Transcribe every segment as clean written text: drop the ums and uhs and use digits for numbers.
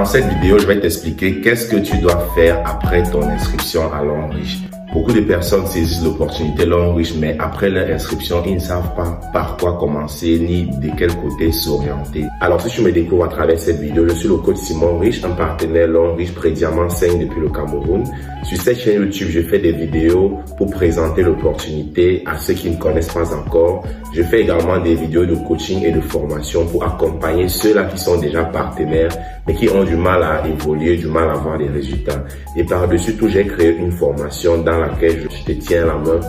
Dans cette vidéo, je vais t'expliquer qu'est-ce que tu dois faire après ton inscription à L'Homme Riche. Beaucoup de personnes saisissent l'opportunité L'Homme Riche, mais après leur inscription, ils ne savent pas par quoi commencer ni de quel côté s'orienter. Alors, si tu me découvres à travers cette vidéo, je suis le coach Simon Riche, un partenaire L'Homme Riche Pré-Diamant 5 depuis le Cameroun. Sur cette chaîne YouTube, je fais des vidéos pour présenter l'opportunité à ceux qui ne connaissent pas encore. Je fais également des vidéos de coaching et de formation pour accompagner ceux-là qui sont déjà partenaires, mais qui ont du mal à évoluer, du mal à avoir des résultats. Et par-dessus tout, j'ai créé une formation dans laquelle je te tiens la main.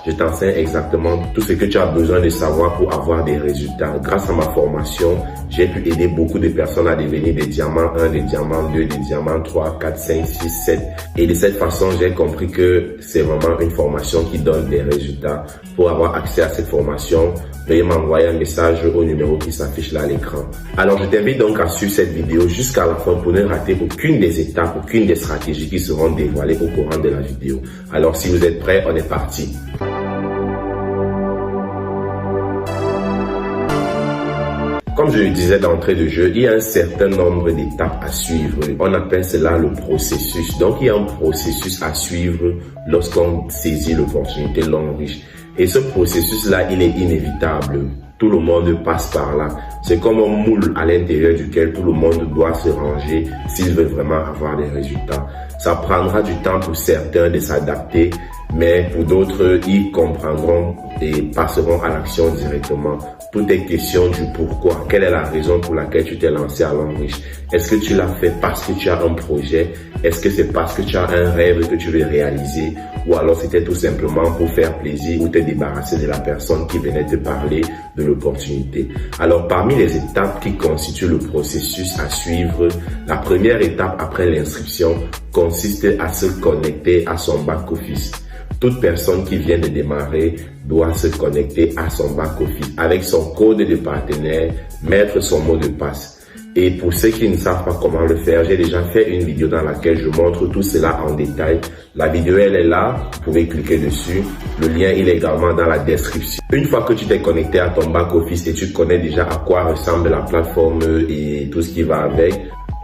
Je t'enseigne exactement tout ce que tu as besoin de savoir pour avoir des résultats. Grâce à ma formation, j'ai pu aider beaucoup de personnes à devenir des diamants 1, des diamants 2, des diamants 3, 4, 5, 6, 7. Et de cette façon, j'ai compris que c'est vraiment une formation qui donne des résultats. Pour avoir accès à cette formation, veuillez m'envoyer un message au numéro qui s'affiche là à l'écran. Alors, je t'invite donc à suivre cette vidéo jusqu'à la fin pour ne rater aucune des étapes, aucune des stratégies qui seront dévoilées au courant de la vidéo. Alors, si vous êtes prêts, on est parti. Comme je le disais d'entrée de jeu, il y a un certain nombre d'étapes à suivre. On appelle cela le processus. Donc, il y a un processus à suivre lorsqu'on saisit l'opportunité L'Homme Riche. Et ce processus-là, il est inévitable. Tout le monde passe par là. C'est comme un moule à l'intérieur duquel tout le monde doit se ranger s'il veut vraiment avoir des résultats. Ça prendra du temps pour certains de s'adapter, mais pour d'autres, ils comprendront et passeront à l'action directement. Tout est question du pourquoi. Quelle est la raison pour laquelle tu t'es lancé à L'Homme Riche? Est-ce que tu l'as fait parce que tu as un projet? Est-ce que c'est parce que tu as un rêve que tu veux réaliser? Ou alors c'était tout simplement pour faire plaisir ou te débarrasser de la personne qui venait te parler de l'opportunité? Alors, parmi les étapes qui constituent le processus à suivre, la première étape après l'inscription consiste à se connecter à son back-office. Toute personne qui vient de démarrer doit se connecter à son back-office avec son code de partenaire, mettre son mot de passe. Et pour ceux qui ne savent pas comment le faire, j'ai déjà fait une vidéo dans laquelle je montre tout cela en détail. La vidéo, elle est là, vous pouvez cliquer dessus. Le lien, il est également dans la description. Une fois que tu t'es connecté à ton back-office et tu connais déjà à quoi ressemble la plateforme et tout ce qui va avec,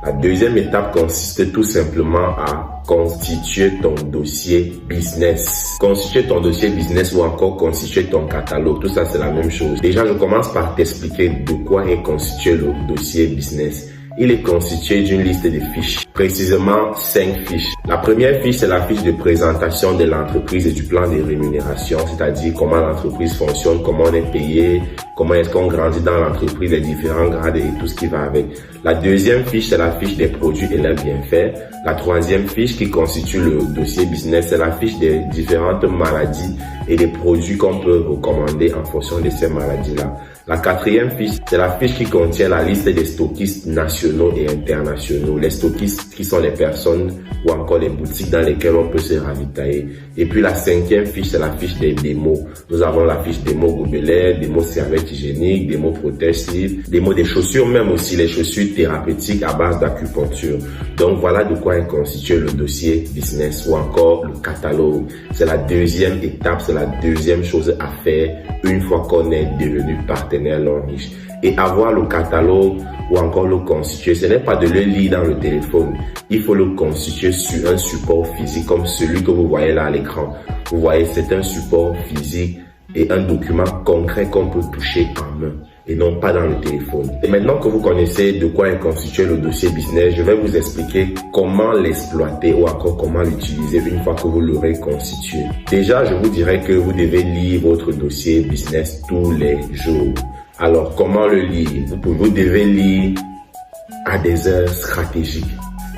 la deuxième étape consiste tout simplement à constituer ton dossier business. Constituer ton dossier business ou encore constituer ton catalogue, tout ça c'est la même chose. Déjà, je commence par t'expliquer de quoi est constitué le dossier business. Il est constitué d'une liste de fiches, précisément 5 fiches. La première fiche, c'est la fiche de présentation de l'entreprise et du plan de rémunération, c'est-à-dire comment l'entreprise fonctionne, comment on est payé, comment est-ce qu'on grandit dans l'entreprise, les différents grades et tout ce qui va avec. La deuxième fiche, c'est la fiche des produits et leurs bienfaits. La troisième fiche qui constitue le dossier business, c'est la fiche des différentes maladies et des produits qu'on peut recommander en fonction de ces maladies-là. La quatrième fiche, c'est la fiche qui contient la liste des stockistes nationaux et internationaux. Les stockistes qui sont les personnes ou encore les boutiques dans lesquelles on peut se ravitailler. Et puis la cinquième fiche, c'est la fiche des démos. Nous avons la fiche démo gobelet, démo serviette hygiénique, démo protège-slip, démo des chaussures, même aussi les chaussures thérapeutiques à base d'acupuncture. Donc voilà de quoi est constitué le dossier business ou encore le catalogue. C'est la deuxième étape, c'est la deuxième chose à faire une fois qu'on est devenu partenaire L'Homme Riche. Et avoir le catalogue ou encore le constituer, ce n'est pas de le lire dans le téléphone. Il faut le constituer sur un support physique comme celui que vous voyez là à l'écran. Vous voyez, c'est un support physique et un document concret qu'on peut toucher en main et non pas dans le téléphone. Et maintenant que vous connaissez de quoi est constitué le dossier business, je vais vous expliquer comment l'exploiter ou encore comment l'utiliser une fois que vous l'aurez constitué. Déjà, je vous dirais que vous devez lire votre dossier business tous les jours. Alors, comment le lire? Vous devez lire à des heures stratégiques.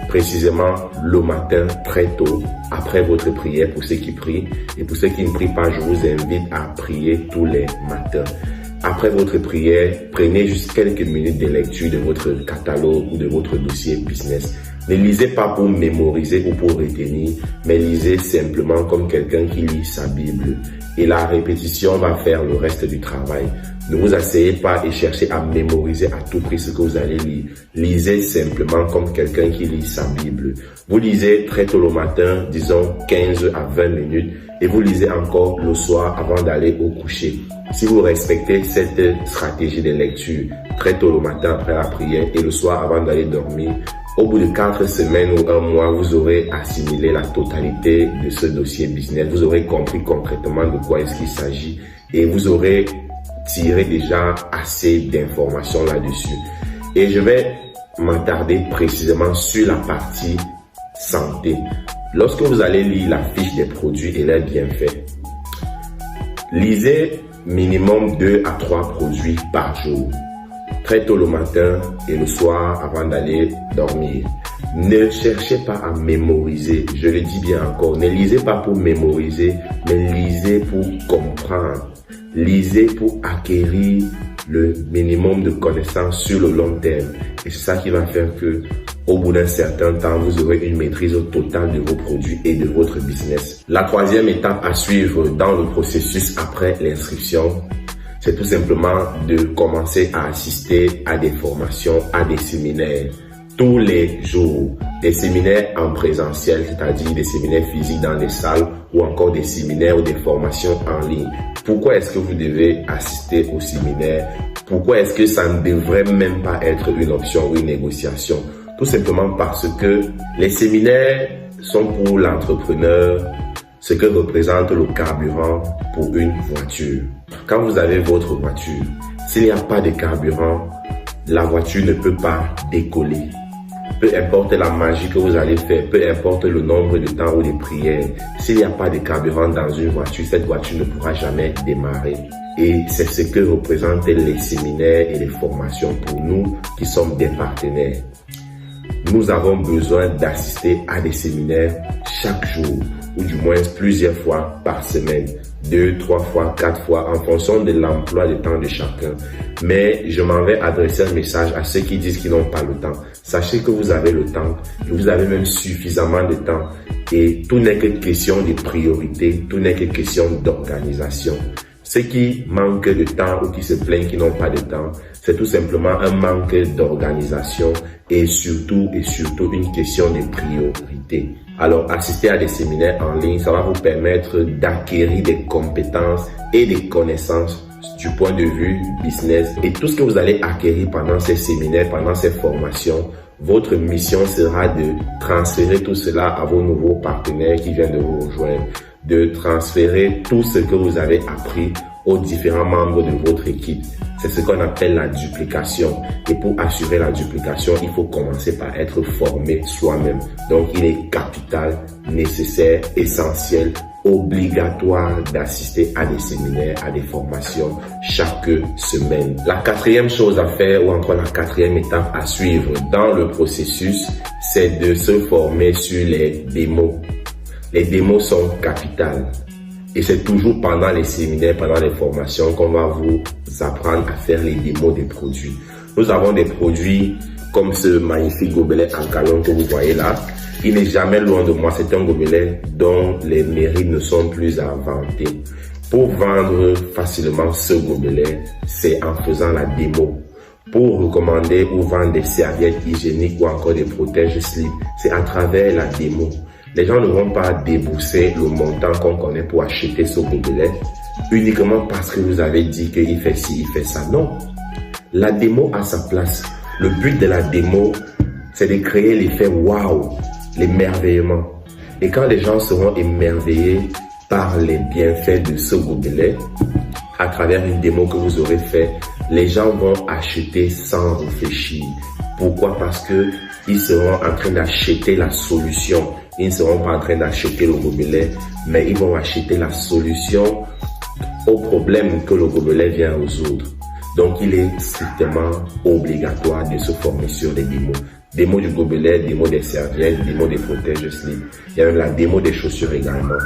Précisément le matin très tôt, après votre prière pour ceux qui prient. Et pour ceux qui ne prient pas, je vous invite à prier tous les matins. Après votre prière, prenez juste quelques minutes de lecture de votre catalogue ou de votre dossier business. Ne lisez pas pour mémoriser ou pour retenir, mais lisez simplement comme quelqu'un qui lit sa Bible. Et la répétition va faire le reste du travail. Ne vous asseyez pas et cherchez à mémoriser à tout prix ce que vous allez lire. Lisez simplement comme quelqu'un qui lit sa Bible. Vous lisez très tôt le matin, disons 15 à 20 minutes, et vous lisez encore le soir avant d'aller au coucher. Si vous respectez cette stratégie de lecture très tôt le matin après la prière et le soir avant d'aller dormir, Au bout de 4 semaines ou 1 mois, vous aurez assimilé la totalité de ce dossier business. Vous aurez compris concrètement de quoi est-ce qu'il s'agit et vous aurez tiré déjà assez d'informations là-dessus. Et je vais m'attarder précisément sur la partie santé. Lorsque vous allez lire la fiche des produits et leurs bienfaits, lisez minimum 2 à 3 produits par jour. Très tôt le matin et le soir avant d'aller dormir. Ne cherchez pas à mémoriser, je le dis bien encore, ne lisez pas pour mémoriser, mais lisez pour comprendre. Lisez pour acquérir le minimum de connaissances sur le long terme. Et c'est ça qui va faire que, au bout d'un certain temps, vous aurez une maîtrise totale de vos produits et de votre business. La troisième étape à suivre dans le processus après l'inscription, c'est tout simplement de commencer à assister à des formations, à des séminaires tous les jours. Des séminaires en présentiel, c'est-à-dire des séminaires physiques dans des salles ou encore des séminaires ou des formations en ligne. Pourquoi est-ce que vous devez assister aux séminaires? Pourquoi est-ce que ça ne devrait même pas être une option ou une négociation? Tout simplement parce que les séminaires sont pour l'entrepreneur ce que représente le carburant pour une voiture. Quand vous avez votre voiture, s'il n'y a pas de carburant, la voiture ne peut pas décoller. Peu importe la magie que vous allez faire, peu importe le nombre de temps ou de prières, s'il n'y a pas de carburant dans une voiture, cette voiture ne pourra jamais démarrer. Et c'est ce que représentent les séminaires et les formations pour nous qui sommes des partenaires. Nous avons besoin d'assister à des séminaires chaque jour, ou du moins plusieurs fois par semaine, 2, 3 fois, 4 fois, en fonction de l'emploi de temps de chacun. Mais je m'en vais adresser un message à ceux qui disent qu'ils n'ont pas le temps. Sachez que vous avez le temps, que vous avez même suffisamment de temps. Et tout n'est que question de priorité, tout n'est que question d'organisation. Ceux qui manquent de temps ou qui se plaignent qu'ils n'ont pas de temps, c'est tout simplement un manque d'organisation et surtout une question de priorité. Alors, assister à des séminaires en ligne, ça va vous permettre d'acquérir des compétences et des connaissances du point de vue business. Et tout ce que vous allez acquérir pendant ces séminaires, pendant ces formations, votre mission sera de transférer tout cela à vos nouveaux partenaires qui viennent de vous rejoindre, de transférer tout ce que vous avez appris aux différents membres de votre équipe. C'est ce qu'on appelle la duplication. Et pour assurer la duplication, il faut commencer par être formé soi-même. Donc, il est capital, nécessaire, essentiel, obligatoire d'assister à des séminaires, à des formations chaque semaine. La quatrième chose à faire ou encore la quatrième étape à suivre dans le processus, c'est de se former sur les démos. Les démos sont capitales. Et c'est toujours pendant les séminaires, pendant les formations qu'on va vous apprendre à faire les démos des produits. Nous avons des produits comme ce magnifique gobelet en galon que vous voyez là. Il n'est jamais loin de moi. C'est un gobelet dont les mérites ne sont plus à vanter. Pour vendre facilement ce gobelet, c'est en faisant la démo. Pour recommander ou vendre des serviettes hygiéniques ou encore des protège-slip, c'est à travers la démo. Les gens ne vont pas débourser le montant qu'on connaît pour acheter ce gobelet uniquement parce que vous avez dit qu'il fait ci, il fait ça. Non. La démo a sa place. Le but de la démo, c'est de créer l'effet waouh, l'émerveillement. Et quand les gens seront émerveillés par les bienfaits de ce gobelet, à travers une démo que vous aurez fait, les gens vont acheter sans réfléchir. Pourquoi? Parce que ils seront en train d'acheter la solution. Ils ne seront pas en train d'acheter le gobelet, mais ils vont acheter la solution au problème que le gobelet vient résoudre. Donc, il est strictement obligatoire de se former sur les démos. Démo du gobelet, démo des serviettes, démo des protège-slip. Il y a même la démo des chaussures également.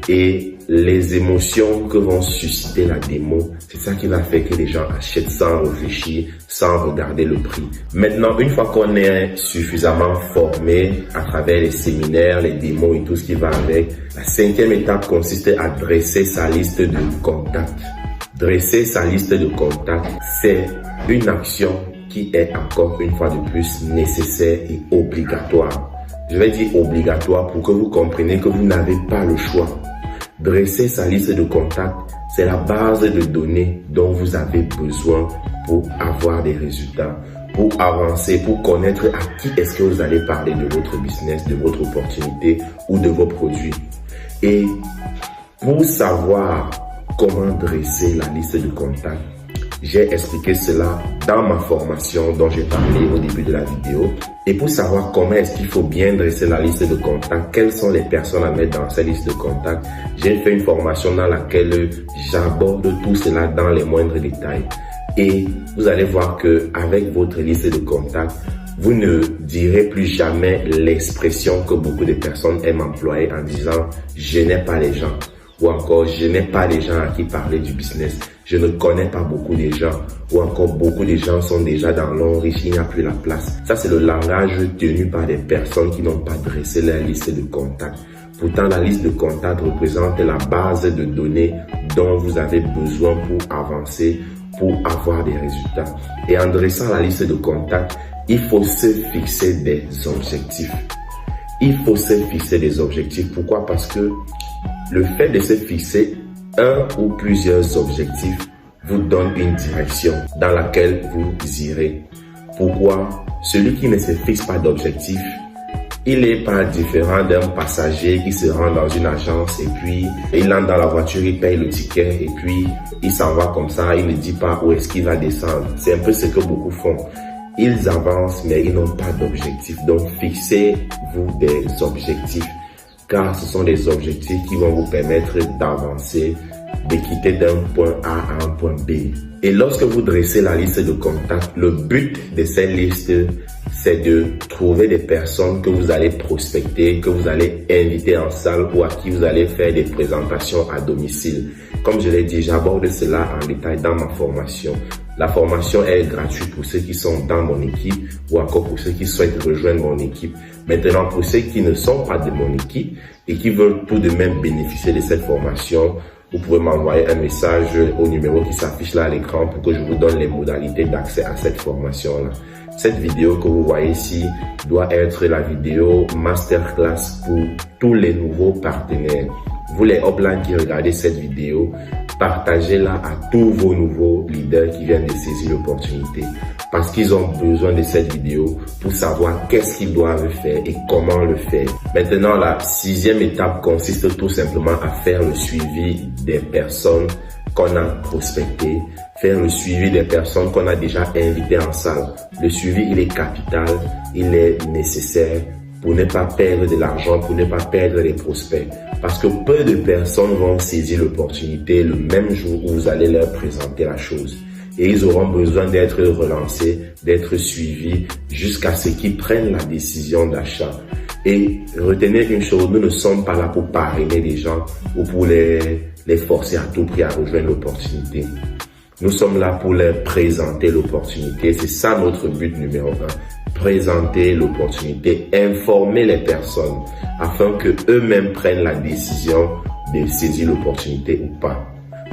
Et les émotions que vont susciter la démo, c'est ça qui va faire que les gens achètent sans réfléchir, sans regarder le prix. Maintenant, une fois qu'on est suffisamment formé à travers les séminaires, les démos et tout ce qui va avec, la cinquième étape consiste à dresser sa liste de contacts. Dresser sa liste de contacts, c'est une action qui est encore une fois de plus nécessaire et obligatoire. Je vais dire obligatoire pour que vous compreniez que vous n'avez pas le choix. Dresser sa liste de contacts, c'est la base de données dont vous avez besoin pour avoir des résultats. pour avancer, pour connaître à qui est-ce que vous allez parler de votre business, de votre opportunité ou de vos produits. Et pour savoir comment dresser la liste de contacts, j'ai expliqué cela dans ma formation dont j'ai parlé au début de la vidéo. Et pour savoir comment est-ce qu'il faut bien dresser la liste de contacts, quelles sont les personnes à mettre dans cette liste de contacts, j'ai fait une formation dans laquelle j'aborde tout cela dans les moindres détails. Et vous allez voir que avec votre liste de contacts, vous ne direz plus jamais l'expression que beaucoup de personnes aiment employer en disant « je n'ai pas les gens » ou encore « je n'ai pas les gens à qui parler du business ». Je ne connais pas beaucoup de gens ou encore beaucoup de gens sont déjà dans l'ombre, il n'y a plus la place. Ça, c'est le langage tenu par des personnes qui n'ont pas dressé leur liste de contacts. Pourtant, la liste de contacts représente la base de données dont vous avez besoin pour avancer, pour avoir des résultats. Et en dressant la liste de contacts, il faut se fixer des objectifs. Il faut se fixer des objectifs. Pourquoi? Parce que le fait de se fixer un ou plusieurs objectifs vous donne une direction dans laquelle vous irez. Pourquoi? Celui qui ne se fixe pas d'objectif, il n'est pas différent d'un passager qui se rend dans une agence et puis il entre dans la voiture, il paye le ticket et puis il s'en va comme ça, il ne dit pas où est-ce qu'il va descendre. C'est un peu ce que beaucoup font. Ils avancent mais ils n'ont pas d'objectif. Donc fixez-vous des objectifs, car ce sont des objectifs qui vont vous permettre d'avancer, de quitter d'un point A à un point B. Et lorsque vous dressez la liste de contacts, le but de cette liste, c'est de trouver des personnes que vous allez prospecter, que vous allez inviter en salle ou à qui vous allez faire des présentations à domicile. Comme je l'ai dit, j'aborde cela en détail dans ma formation. La formation est gratuite pour ceux qui sont dans mon équipe ou encore pour ceux qui souhaitent rejoindre mon équipe. Maintenant, pour ceux qui ne sont pas de mon équipe et qui veulent tout de même bénéficier de cette formation, vous pouvez m'envoyer un message au numéro qui s'affiche là à l'écran pour que je vous donne les modalités d'accès à cette formation-là. Cette vidéo que vous voyez ici doit être la vidéo masterclass pour tous les nouveaux partenaires. Vous les upline qui regardez cette vidéo, partagez-la à tous vos nouveaux leaders qui viennent de saisir l'opportunité. Parce qu'ils ont besoin de cette vidéo pour savoir qu'est-ce qu'ils doivent faire et comment le faire. Maintenant, la 6e étape consiste tout simplement à faire le suivi des personnes qu'on a prospectées, faire le suivi des personnes qu'on a déjà invitées en salle. Le suivi, il est capital, il est nécessaire pour ne pas perdre de l'argent, pour ne pas perdre des prospects. Parce que peu de personnes vont saisir l'opportunité le même jour où vous allez leur présenter la chose. Et ils auront besoin d'être relancés, d'être suivis jusqu'à ce qu'ils prennent la décision d'achat. Et retenez une chose, nous ne sommes pas là pour parrainer les gens ou pour les forcer à tout prix à rejoindre l'opportunité. Nous sommes là pour leur présenter l'opportunité. C'est ça notre but numéro 1. Présenter l'opportunité, informer les personnes afin que eux-mêmes prennent la décision de saisir l'opportunité ou pas.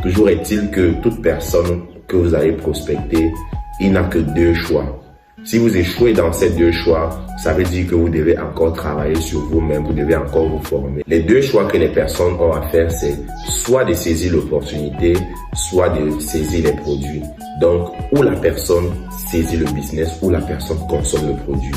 Toujours est-il que toute personne que vous allez prospecter, il n'a que 2 choix. Si vous échouez dans ces 2 choix, ça veut dire que vous devez encore travailler sur vous-même, vous devez encore vous former. Les 2 choix que les personnes ont à faire, c'est soit de saisir l'opportunité, soit de saisir les produits. Donc, ou la personne saisit le business, ou la personne consomme le produit.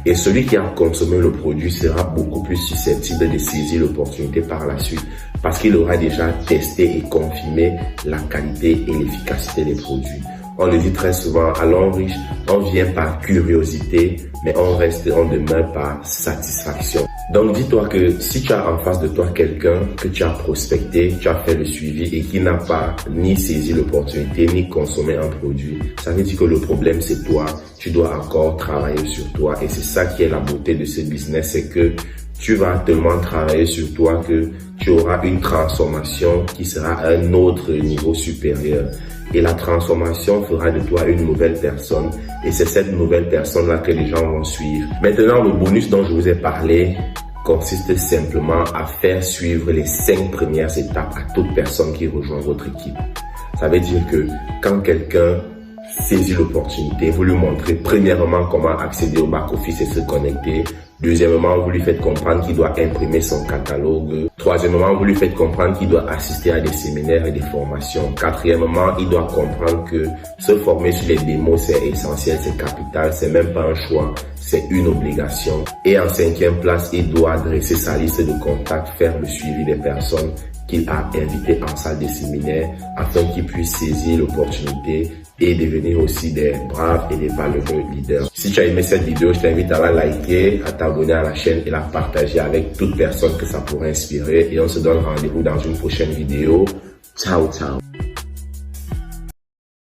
Et celui qui a consommé le produit sera beaucoup plus susceptible de saisir l'opportunité par la suite, parce qu'il aura déjà testé et confirmé la qualité et l'efficacité des produits. On le dit très souvent, à l'homme riche, on vient par curiosité, mais on demeure par satisfaction. Donc dis-toi que si tu as en face de toi quelqu'un que tu as prospecté, tu as fait le suivi et qui n'a pas ni saisi l'opportunité, ni consommé un produit, ça veut dire que le problème c'est toi. Tu dois encore travailler sur toi et c'est ça qui est la beauté de ce business, c'est que tu vas tellement travailler sur toi que tu auras une transformation qui sera à un autre niveau supérieur. Et la transformation fera de toi une nouvelle personne. Et c'est cette nouvelle personne-là que les gens vont suivre. Maintenant, le bonus dont je vous ai parlé consiste simplement à faire suivre les 5 premières étapes à toute personne qui rejoint votre équipe. Ça veut dire que quand quelqu'un saisir l'opportunité. Vous lui montrez premièrement comment accéder au back-office et se connecter. Deuxièmement, vous lui faites comprendre qu'il doit imprimer son catalogue. Troisièmement, vous lui faites comprendre qu'il doit assister à des séminaires et des formations. Quatrièmement, il doit comprendre que se former sur les démos, c'est essentiel, c'est capital, c'est même pas un choix, c'est une obligation. Et en cinquième place, il doit dresser sa liste de contacts, faire le suivi des personnes qu'il a invitées en salle de séminaire afin qu'il puisse saisir l'opportunité et devenir aussi des braves et des valeureux leaders. Si tu as aimé cette vidéo, je t'invite à la liker, à t'abonner à la chaîne et la partager avec toute personne que ça pourrait inspirer. Et on se donne rendez-vous dans une prochaine vidéo. Ciao, ciao.